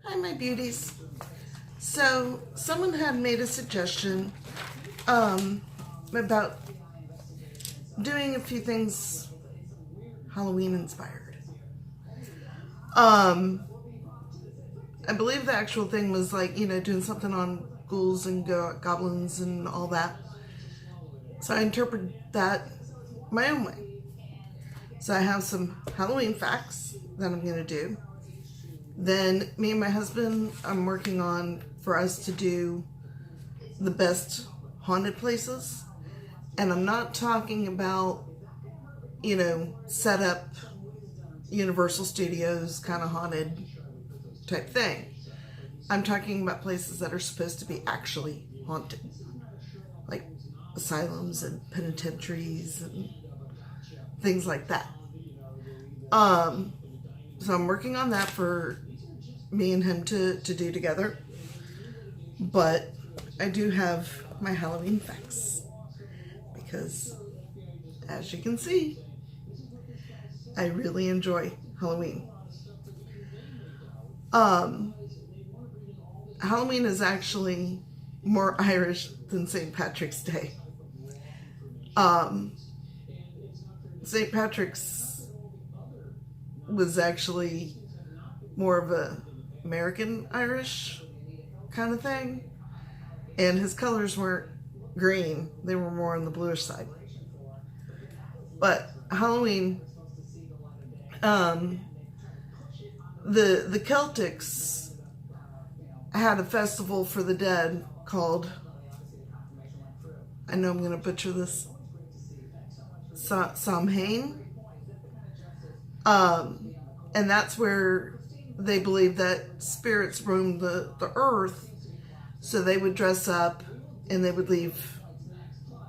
Hi, my beauties. So, someone had made a suggestion about doing a few things Halloween inspired. I believe the actual thing was like, doing something on ghouls and goblins and all that. So I interpreted that my own way. So I have some Halloween facts that I'm going to do. Then me and my husband, I'm working on for us to do the best haunted places. And I'm not talking about, set up Universal Studios kind of haunted type thing. I'm talking about places that are supposed to be actually haunted. Like asylums and penitentiaries and things like that. So I'm working on that for me and him to do together. But I do have my Halloween facts because, as you can see, I really enjoy Halloween. Halloween is actually more Irish than St. Patrick's Day. St. Patrick's was actually more of a American Irish kind of thing, and his colors weren't green, they were more on the bluish side. But Halloween, the Celtics had a festival for the dead called, I know I'm going to butcher this, Samhain. And that's where they believe that spirits roam the earth, so they would dress up and they would leave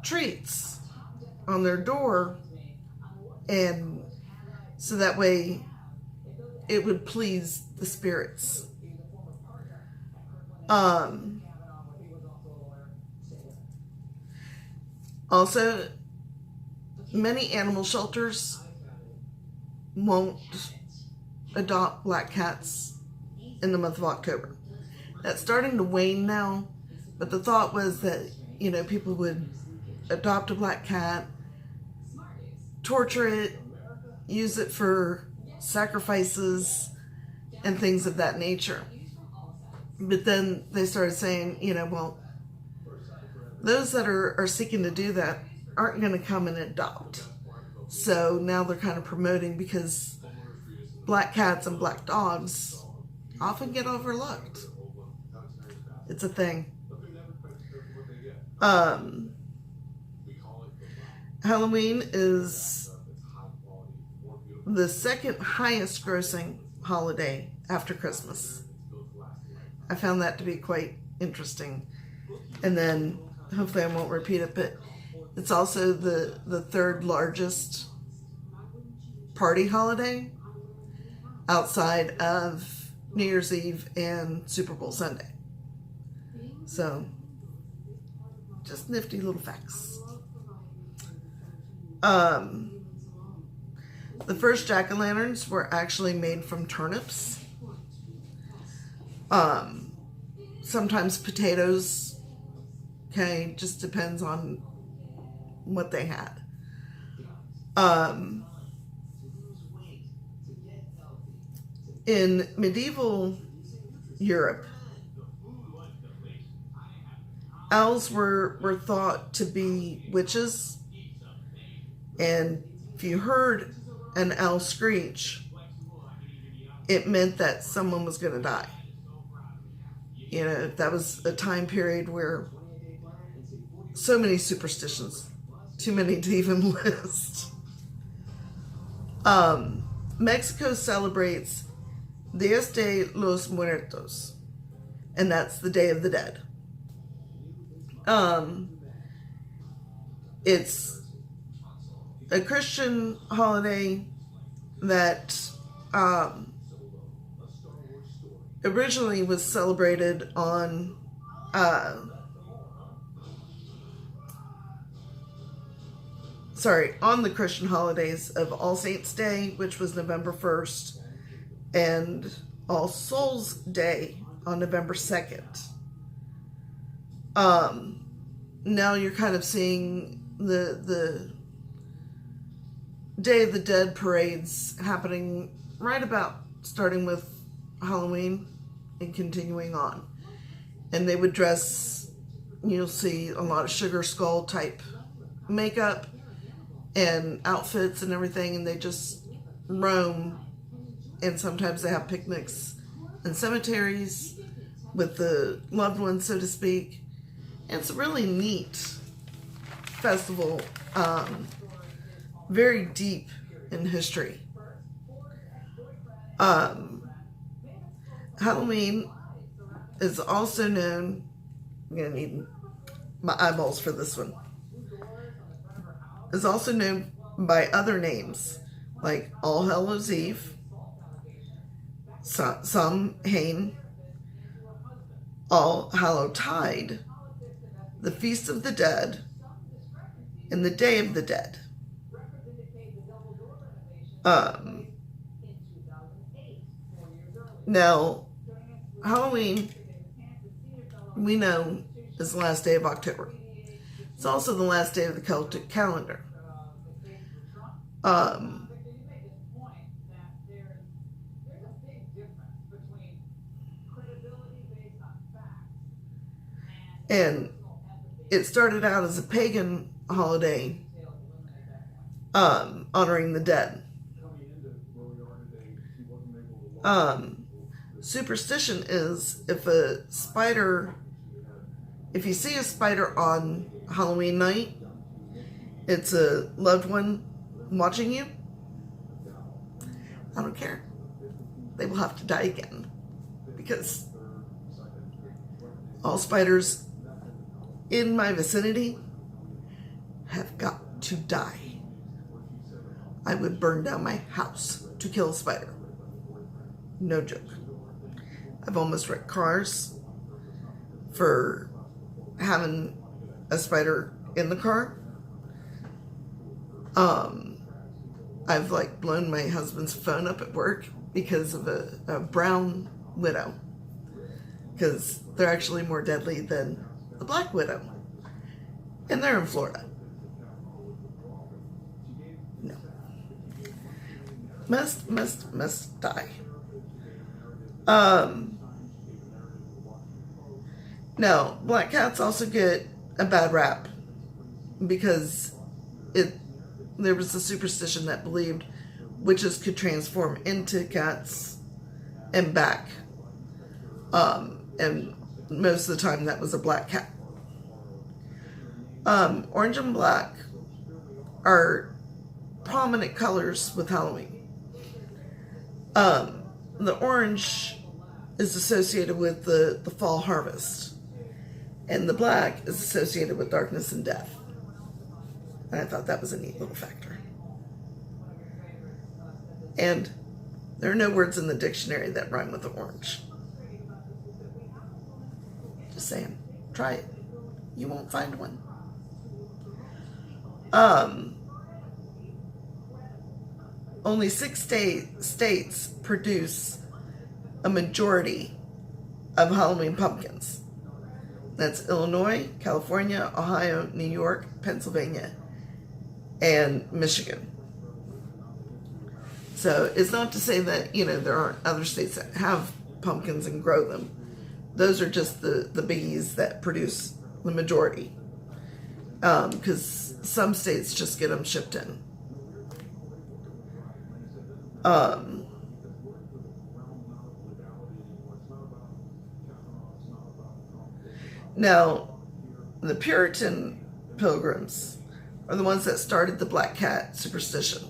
treats on their door, and so that way it would please the spirits. Also, many animal shelters won't adopt black cats in the month of October. That's starting to wane now, but the thought was that, people would adopt a black cat, torture it, use it for sacrifices and things of that nature. But then they started saying, well, those that are seeking to do that aren't going to come and adopt. So now they're kind of promoting, because black cats and black dogs often get overlooked. It's a thing. Halloween is the second highest grossing holiday after Christmas. I found that to be quite interesting. And then, hopefully I won't repeat it, but it's also the third largest party holiday outside of New Year's Eve and Super Bowl Sunday. So, just nifty little facts. The first jack-o'-lanterns were actually made from turnips. Sometimes potatoes. Okay, just depends on what they had. In medieval Europe, owls were thought to be witches, and if you heard an owl screech, it meant that someone was going to die. That was a time period where so many superstitions, too many to even list. Mexico celebrates Días de los Muertos, and that's the Day of the Dead. It's a Christian holiday that originally was celebrated on on the Christian holidays of All Saints Day, which was November 1st, and All Souls Day on November 2nd. Now you're kind of seeing the Day of the Dead parades happening right about starting with Halloween and continuing on. And they would dress, you'll see a lot of sugar skull type makeup and outfits and everything, and they just roam. And sometimes they have picnics in cemeteries with the loved ones, so to speak. And it's a really neat festival, very deep in history. Halloween is also known, I'm going to need my eyeballs for this one, is also known by other names like All Hallows Eve, Samhain, All Hallowtide, the Feast of the Dead, and the Day of the Dead. Now, Halloween, we know, is the last day of October. It's also the last day of the Celtic calendar. And it started out as a pagan holiday, honoring the dead. Superstition is if you see a spider on Halloween night, it's a loved one watching you. I don't care. They will have to die again, because all spiders in my vicinity have got to die. I would burn down my house to kill a spider. No joke. I've almost wrecked cars for having a spider in the car. I've blown my husband's phone up at work because of a brown widow, because they're actually more deadly than the black widow, and they're in Florida. No. Must die. Now, black cats also get a bad rap because there was a superstition that believed witches could transform into cats and back. And most of the time that was a black cat. Orange and black are prominent colors with Halloween. The orange is associated with the fall harvest, and the black is associated with darkness and death. And I thought that was a neat little factor. And there are no words in the dictionary that rhyme with the orange. Just saying. Try it. You won't find one. Only 6 states produce a majority of Halloween pumpkins. That's Illinois, California, Ohio, New York, Pennsylvania, and Michigan. So it's not to say that, there aren't other states that have pumpkins and grow them. Those are just the biggies that produce the majority. Because some states just get them shipped in. Now, the Puritan pilgrims are the ones that started the black cat superstition.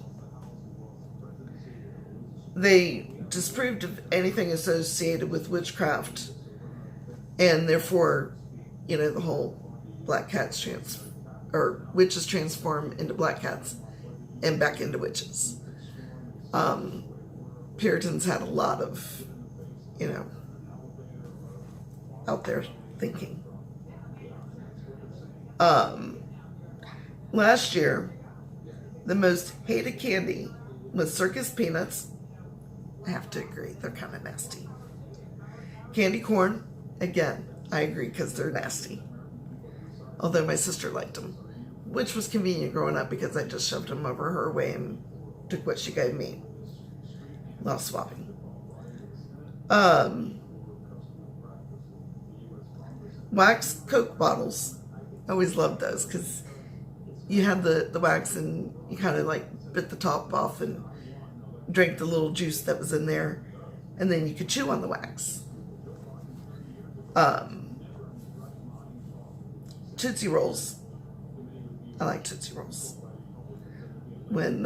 They disapproved of anything associated with witchcraft, and therefore, the whole black cats witches transform into black cats and back into witches. Puritans had a lot of, out there thinking. Last year, the most hated candy was circus peanuts, I have to agree, they're kind of nasty. Candy corn, again, I agree because they're nasty. Although my sister liked them, which was convenient growing up because I just shoved them over her way and took what she gave me. A lot of swapping. Wax Coke bottles. I always loved those because you had the wax and you kind of like bit the top off and drank the little juice that was in there, and then you could chew on the wax. Tootsie Rolls. I like Tootsie Rolls. When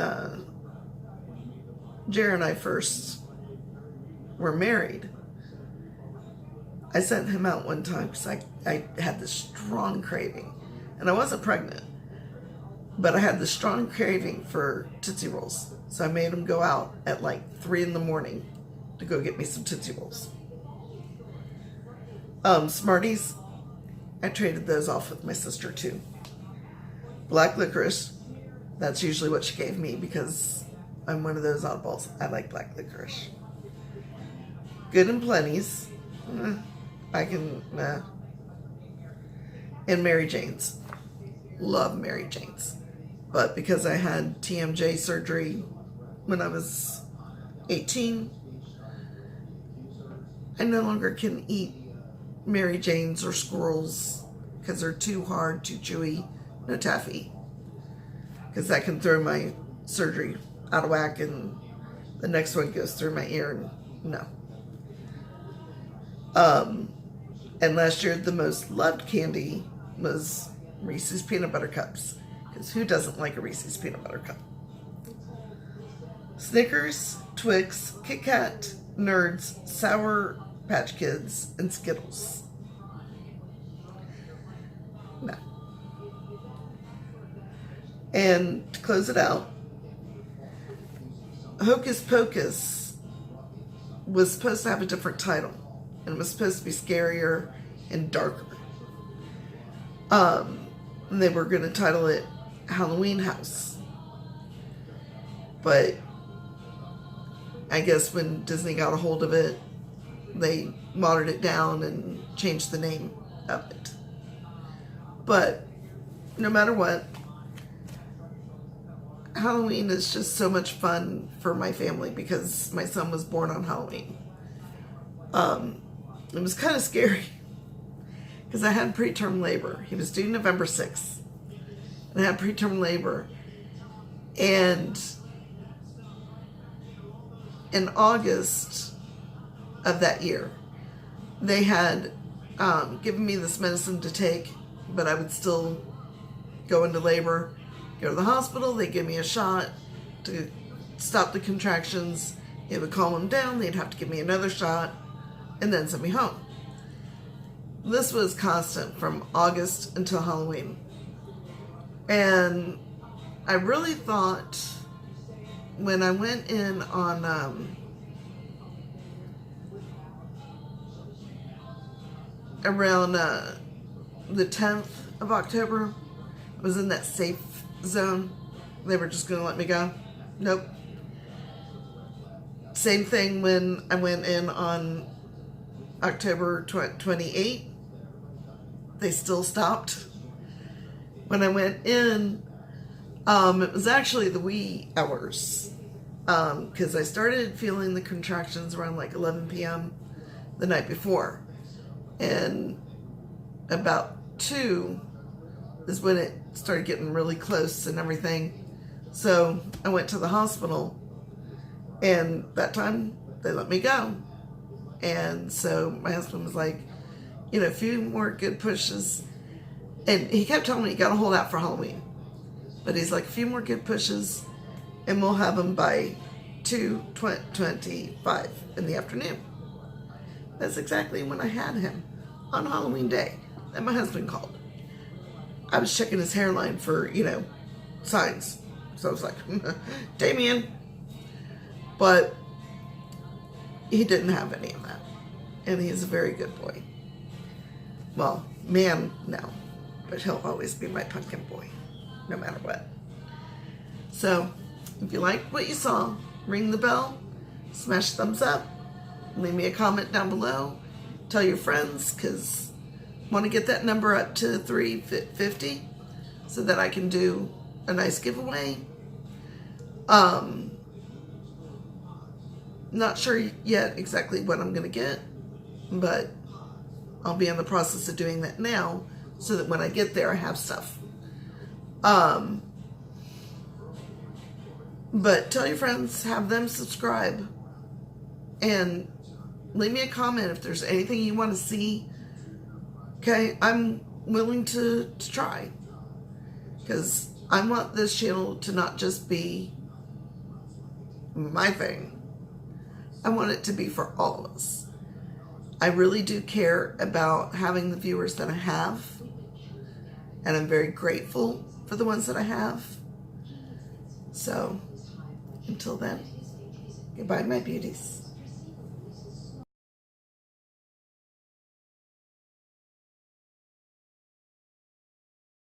Jared and I first were married, I sent him out one time because I had this strong craving, and I wasn't pregnant, but I had this strong craving for Tootsie Rolls. So I made him go out at like 3 in the morning to go get me some Tootsie Rolls. Smarties, I traded those off with my sister too. Black licorice, that's usually what she gave me because I'm one of those oddballs. I like black licorice. Good and Plenty's, and Mary Jane's. Love Mary Jane's. But because I had TMJ surgery when I was 18, I no longer can eat Mary Jane's or squirrels because they're too hard, too chewy. No taffy, because that can throw my surgery out of whack and the next one goes through my ear, and no. And last year the most loved candy was Reese's Peanut Butter Cups, because who doesn't like a Reese's Peanut Butter Cup? Snickers, Twix, Kit Kat, Nerds, Sour Patch Kids, and Skittles. No. And to close it out, Hocus Pocus was supposed to have a different title, and it was supposed to be scarier and darker. And they were going to title it Halloween House. But I guess when Disney got a hold of it, they watered it down and changed the name of it. But no matter what, Halloween is just so much fun for my family because my son was born on Halloween. It was kind of scary because I had preterm labor. He was due November 6th. And I had preterm labor. And in August of that year, they had given me this medicine to take, but I would still go into labor, go to the hospital. They'd give me a shot to stop the contractions. It would calm them down. They'd have to give me another shot and then send me home. This was constant from August until Halloween. And I really thought when I went in on around the 10th of October, I was in that safe zone. They were just going to let me go. Nope. Same thing when I went in on October 28th. They still stopped. When I went in, it was actually the wee hours, because I started feeling the contractions around like 11 p.m. the night before, and about 2 is when it started getting really close and everything. So I went to the hospital, and that time they let me go. And so my husband was like, you know, a few more good pushes. And he kept telling me, you got to hold out for Halloween. But he's like, a few more good pushes, and we'll have him by 2:25 in the afternoon. That's exactly when I had him, on Halloween day, that my husband called. I was checking his hairline for, you know, signs. So I was like, Damien. But he didn't have any of that. And he's a very good boy. Well, man, no. But he'll always be my pumpkin boy, no matter what. So, if you liked what you saw, ring the bell, smash thumbs up, leave me a comment down below, tell your friends, because I want to get that number up to 350 so that I can do a nice giveaway. Not sure yet exactly what I'm going to get, but I'll be in the process of doing that now so that when I get there I have stuff. But tell your friends, have them subscribe, and leave me a comment if there's anything you want to see. Okay, I'm willing to try, because I want this channel to not just be my thing. I want it to be for all of us. I really do care about having the viewers that I have, and I'm very grateful for the ones that I have. So, until then, goodbye, my beauties.